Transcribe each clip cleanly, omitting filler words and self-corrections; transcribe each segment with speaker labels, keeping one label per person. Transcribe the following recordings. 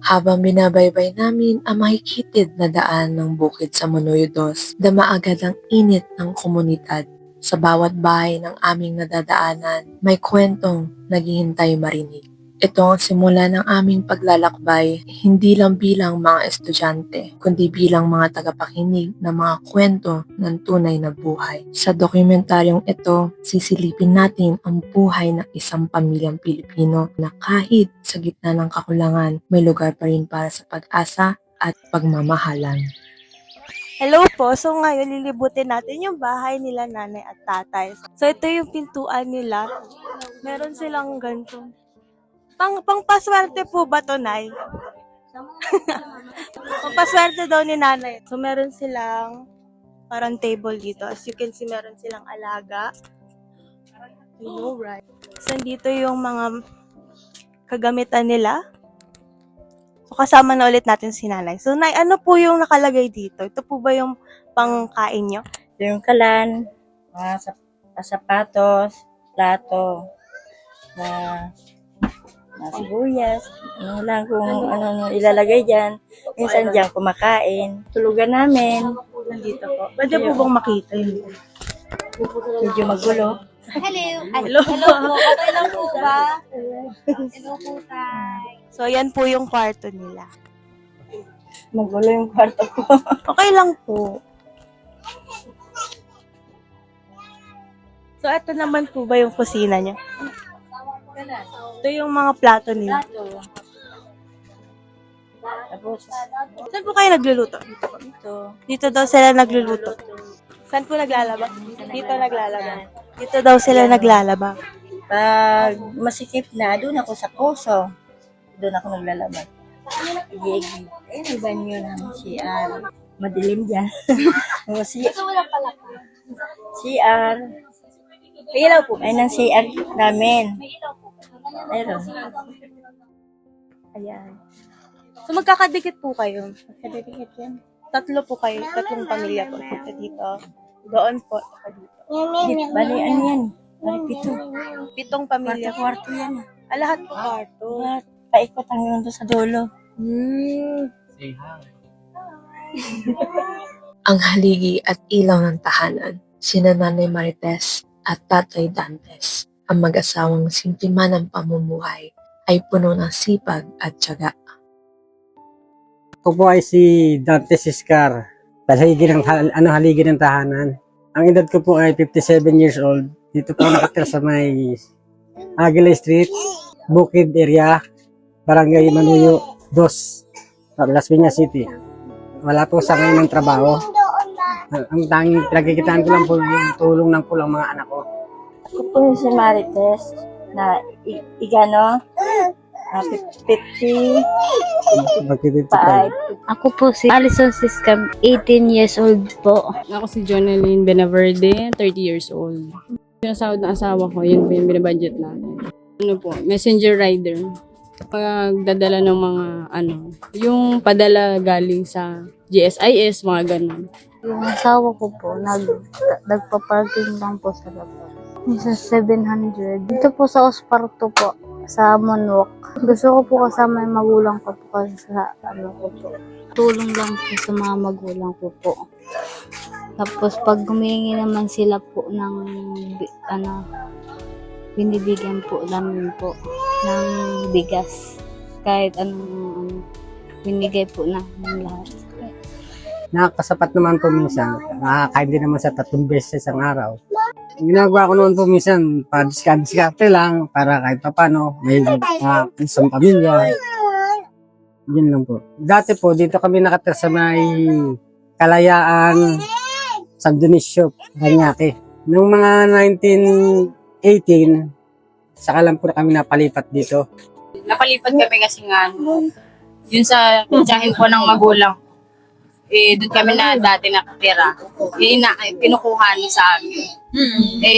Speaker 1: Habang binabaybay namin ang makikitid na daan ng bukid sa Manoydos, dama agad ang init ng komunidad. Sa bawat bahay ng aming nadadaanan, may kwentong naghihintay marinig. Ito ang simula ng aming paglalakbay, hindi lang bilang mga estudyante, kundi bilang mga tagapakinig ng mga kwento ng tunay na buhay. Sa dokumentaryong ito, sisilipin natin ang buhay ng isang pamilyang Pilipino na kahit sa gitna ng kakulangan, may lugar pa rin para sa pag-asa at pagmamahalan.
Speaker 2: Hello po. So ngayon lilibutin natin yung bahay nila nanay at tatay. So ito yung pintuan nila. Meron silang ganito. Pangpaswerte po ba to, Nay? Pangpaswerte daw ni nanay. So meron silang parang table dito. As you can see, meron silang alaga. You know, right? So dito yung mga kagamitan nila. So kasama na ulit natin si nanay. So Nay, ano po yung nakalagay dito? Ito po ba yung pangkain nyo?
Speaker 3: Ito yung kalan, mga sapatos, plato, na sibuyas, ano lang kung ano ilalagay dyan. Minsan dyan kumakain. Tulugan namin.
Speaker 2: Nandito po. Pwede po bang makita yun?
Speaker 3: Medyo magulo.
Speaker 2: Hello po. Okay lang po ba? Hello po, Tay. So, yan po yung kwarto nila.
Speaker 3: Magulo yung kwarto ko.
Speaker 2: Okay lang po. So, ito naman po ba yung kusina niya? Ito yung mga plato nila.
Speaker 3: Tapos,
Speaker 2: Saan po kayo nagluluto? Dito daw sila nagluluto. Saan po naglalaba? Dito naglalaba. Dito daw sila naglalaba.
Speaker 3: pag masikip na, doon ako sa kuso. Doon ako naglalabas. Igi-igi. Ayun, ang banyo ng CR. Madilim dyan. CR.
Speaker 2: Ilaw po.
Speaker 3: Ayun ang CR namin. Ayun.
Speaker 2: Ayan. So, magkakadikit po kayo.
Speaker 3: Kadikit yan.
Speaker 2: Tatlo po kayo. Tatlong pamilya po. Ito dito. Doon po. Saka dito.
Speaker 3: Bali, ano yan? Bali, pito.
Speaker 2: 7 pamilya po.
Speaker 3: Kwarto yan.
Speaker 2: Lahat po kwarto.
Speaker 3: Paikot ang yun doon sa dulo.
Speaker 1: Ang haligi at ilaw ng tahanan, sina Nanay Marites at Tatay Dantes, ang mag-asawang simpliman ng pamumuhay, ay puno ng sipag at tiyaga.
Speaker 4: Ako po ay si Dante Siscar, haligi ng tahanan. Ang edad ko po ay 57 years old. Dito po nakatira sa may Aguila Street, Bukid area, Barangay Manuyo 2, Las Piñas City. Wala po sa ngayon ng trabaho. Ang tanging pinagkikitaan ko lang po yung tulong ng pulang mga anak ko.
Speaker 3: Ako po yung si Marites na igano, 50,
Speaker 5: Ako po si Alison Siscam, 18 years old po.
Speaker 6: Ako si Jonalyn Benaverde, 30 years old. Yung sahod ng asawa ko, yun po yung binabudget namin. Ano po, messenger rider. Pagdadala ng mga yung padala galing sa GSIS, mga ganun.
Speaker 5: Yung asawa ko po, nagpa-parking lang po sa labas. Isa 700. Dito po sa Osparto po, sa Monwalk. Gusto ko po kasama yung magulang ko po kasi sa ko po. Tulong lang po sa mga magulang ko po. Tapos pag humingi naman sila po ng binibigyan po namin po ng bigas. Kahit anong binigay po namin lahat.
Speaker 4: Nakakasapat naman po minsan. Nakakain din naman sa 3 beses sa isang araw. Ginagawa ko noon po minsan, pa-diskarte lang para kahit pa paano, may isang pamilya. Yun lang po. Dati po, dito kami nakatira sa may Kalayaan, San Dionisio, Parañaque. Noong mga 1918, saka lang po na kami napalipat dito.
Speaker 7: Napalipat kami kasi nga, yun sa tsahin po ng magulang. Doon kami na dati nakatira. Kinukuha niya sa amin.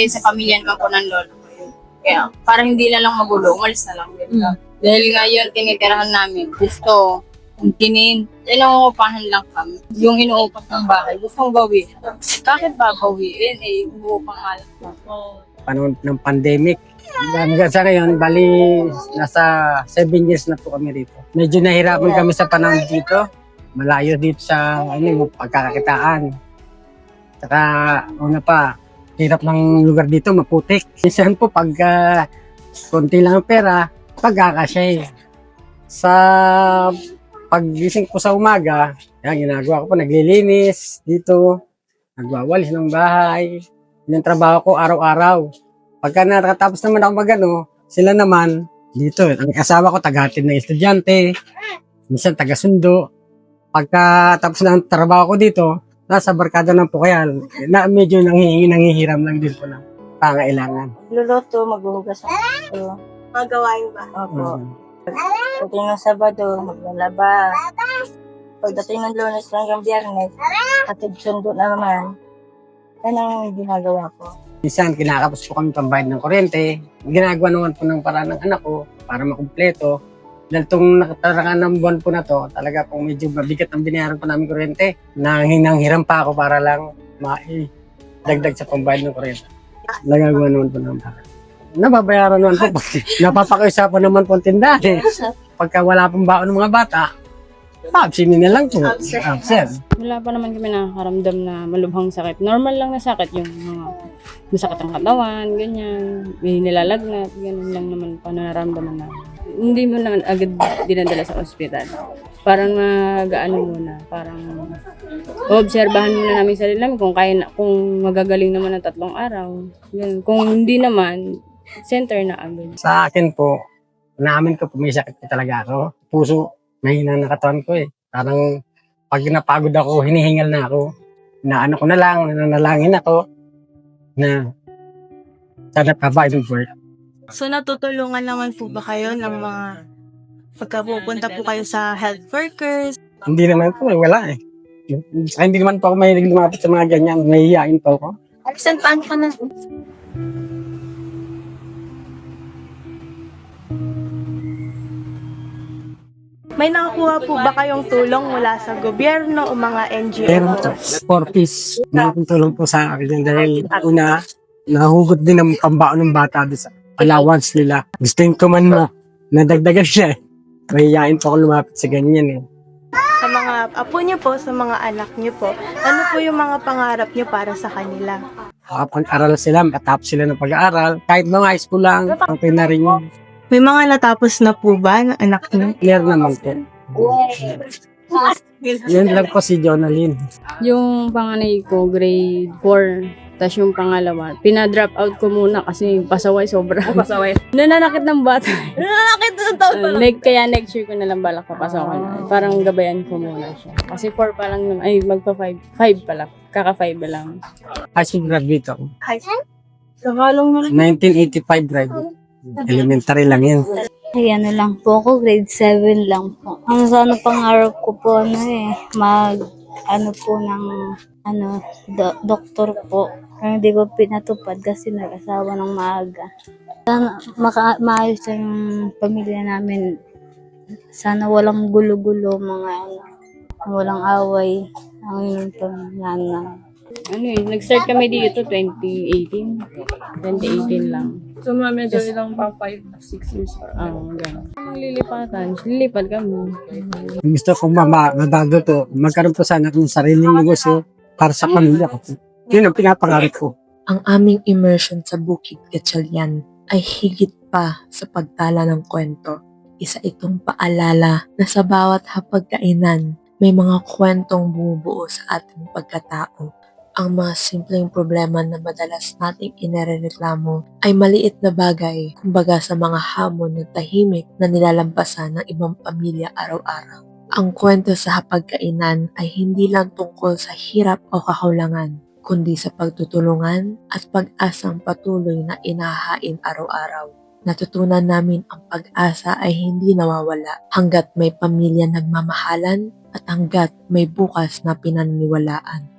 Speaker 7: Sa pamilya naman po ng lolo ko yun. Kaya, para hindi na lang magulo, umalis na lang. Dahil nga yun, tinitirahan namin. Gusto, tinin. Inuupahan lang kami. Yung inuupas ng bahay, gustong bawiin. Bakit ba bawiin? Umuupang nga lang.
Speaker 4: Panahon ng pandemic, Hanggang sa ngayon, bali, nasa 7 years na po kami rito. Medyo nahirapan kami sa panahon dito. Malayo dito sa pagkakakitaan. Saka, una pa, hirap ng lugar dito, maputik. Minsan po, pag konti lang ang pera, pagkakasya eh. Sa paggising ko sa umaga, yan, ginagawa ko po, naglilinis dito, nagwawalis ng bahay. Yung trabaho ko araw-araw. Pagka nakatapos naman ako magano, sila naman dito. Ang asawa ko, taga-hatid ng estudyante, minsan taga-sundo. Pagka tapos na ang trabaho ko dito, nasa barkada ng po kaya na medyo nanghihiram lang din po ng pangailangan.
Speaker 3: Luluto, maghuhugas ako.
Speaker 2: Mga gawain ba?
Speaker 3: Opo. Pagdating ng Sabado, maglalaba. Pagdating ng Lunes hanggang Biyernes, atid sundo na naman. Yan ang ginagawa ko.
Speaker 4: Minsan, kinakapos po kami pambayad ng kuryente. Ginagawa naman po ng paraan ng anak ko para makumpleto. Dahil itong nakatarangan ng buwan po na to, talaga pong medyo mabigat ang binayaran po namin kuryente. Nanghiram pa ako para lang dagdag sa pambayad ng kuryente. Nagagawa naman po ng paraan. Nababayaran naman po. Napapakiusapan naman po ang tindahan. Pagka wala pong baon ng mga bata, absinin na lang po. Absent.
Speaker 6: Wala pa naman kami nakakaramdam na malubhang sakit. Normal lang na sakit yung mga masakit ang katawan, ganyan. May nilalagnat, ganyan lang naman pa nararamdaman na. Hindi mo naman agad dinadala sa ospital. Parang nag-ano muna, parang obserbahan muna namin sarili namin kung kaya na, kung magagaling naman ng 3 araw. Ganun. Kung hindi naman, center na agad.
Speaker 4: Sa akin po, naamin ko po may sakit po talaga ako. Puso, mahina na katawan ko eh. Parang pag napagod ako, hinihingal na ako. Naano ko na lang, nananalangin ako na sana provide for.
Speaker 2: So natutulungan naman po ba kayo ng mga pagkapupunta po kayo sa health workers?
Speaker 4: Hindi naman po, wala eh. Saka hindi naman po ako mahilig lumapit sa mga ganyan. Nahihiyain po ako.
Speaker 2: Alisan, paano ka na? May nakakuha po ba kayong tulong mula sa gobyerno o mga NGO?
Speaker 4: Pero 4 piece, nakakutulong po sa akin dahil una, nahugot din ang pambaon ng bata doon sa allowance nila. Gusto ko man na nadagdagan siya eh. Mahihiyain po ako lumapit sa ganyan eh.
Speaker 2: Sa mga apo niyo po, sa mga anak niyo po, ano po yung mga pangarap niyo para sa kanila?
Speaker 4: Makapag-aral sila, makatapos sila ng pag-aaral. Kahit mga high school lang, okay na rin yun.
Speaker 2: May mga natapos na po ba ng anak niyo?
Speaker 4: Clear naman po. Yan lang po si Jonalyn.
Speaker 6: Yung panganay ko, grade 4. Tapos yung pangalawa, pinadrop out ko muna kasi pasaway sobra. Pasaway. Nananakit ng bata.
Speaker 2: Nananakit ng taon pa lang.
Speaker 6: Kaya next year ko na lang balak papasokan na. Parang gabayan ko muna siya. Kasi 4 pa lang naman. Ay, magpa 5. 5 pala. Kaka 5 pa lang.
Speaker 4: High school graduate ako.
Speaker 2: High school? Sakalong na
Speaker 4: 1985 graduate. Elementary lang yan.
Speaker 5: Ay, ano lang po ako, grade 7 lang po. Ano sana pangarap ko po, ano po ng, doktor po. Pero hindi ko pinatupad kasi nag-asawa ng maaga. Sana maayos na yung pamilya namin. Sana walang gulo-gulo, walang away. Ang pamilya
Speaker 6: Nag-start kami dito 2018. 2018 lang.
Speaker 2: So, medyo ilang pa 5-6 years pa.
Speaker 6: Gano'n. Lilipat kami.
Speaker 4: Gusto kong mabago to. Magkaroon po sana ng sariling negosyo para sa pamilya ko. Yun ang pinapangarap ko.
Speaker 1: Ang aming immersion sa Bukid Gatchalian ay higit pa sa pagtala ng kwento. Isa itong paalala na sa bawat hapagkainan, may mga kwentong bumubuo sa ating pagkatao. Ang mga simpleng problema na madalas nating inirereklamo ay maliit na bagay, kumbaga sa mga hamon na tahimik na nilalampasan ng ibang pamilya araw-araw. Ang kwento sa hapagkainan ay hindi lang tungkol sa hirap o kakulangan, kundi sa pagtutulungan at pag-asang patuloy na inahain araw-araw. Natutunan namin ang pag-asa ay hindi nawawala hanggat may pamilya nagmamahalan at hanggat may bukas na pinaniniwalaan.